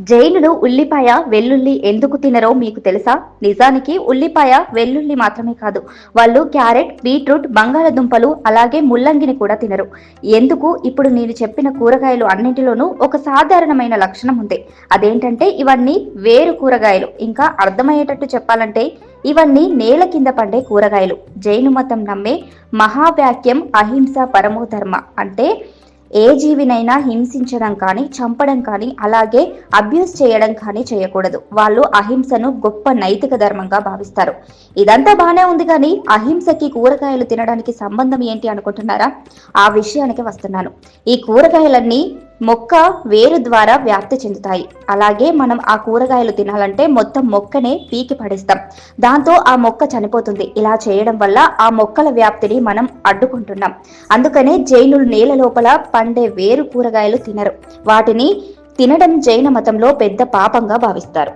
జైనులు ఉల్లిపాయ, వెల్లుల్లి ఎందుకు తినరో మీకు తెలుసా? నిజానికి ఉల్లిపాయ, వెల్లుల్లి మాత్రమే కాదు. వాళ్ళు క్యారెట్, బీట్రూట్, బంగాళదుంపలు అలాగే ముల్లంగిని కూడా తినరు. ఎందుకు? ఇప్పుడు నేను చెప్పిన కూరగాయలు అన్నింటిలోనూ ఒక సాధారణమైన లక్షణం ఉంది. అదేంటంటే ఇవన్నీ వేరు కూరగాయలు. ఇంకా అర్థమయ్యేటట్టు చెప్పాలంటే ఇవన్నీ నేల కింద పండే కూరగాయలు. జైను మతం నమ్మే మహావాక్యం అహింస పరమో ధర్మ. అంటే ఏ జీవినైనా హింసించడం కానీ, చంపడం కానీ, అలాగే అబ్యూస్ చేయడం కానీ చేయకూడదు. వాళ్ళు అహింసను గొప్ప నైతిక ధర్మంగా భావిస్తారు. ఇదంతా బానే ఉంది కానీ అహింసకి కూరగాయలు తినడానికి సంబంధం ఏంటి అనుకుంటున్నారా? ఆ విషయానికి వస్తున్నాను. ఈ కూరగాయలన్నీ మొక్క వేరు ద్వారా వ్యాప్తి చెందుతాయి. అలాగే మనం ఆ కూరగాయలు తినాలంటే మొత్తం మొక్కనే పీకి పడేస్తాం. దాంతో ఆ మొక్క చనిపోతుంది. ఇలా చేయడం వల్ల ఆ మొక్కల వ్యాప్తిని మనం అడ్డుకుంటున్నాం. అందుకనే జైనులు నేల లోపల పండే వేరు కూరగాయలు తినరు. వాటిని తినడం జైన మతంలో పెద్ద పాపంగా భావిస్తారు.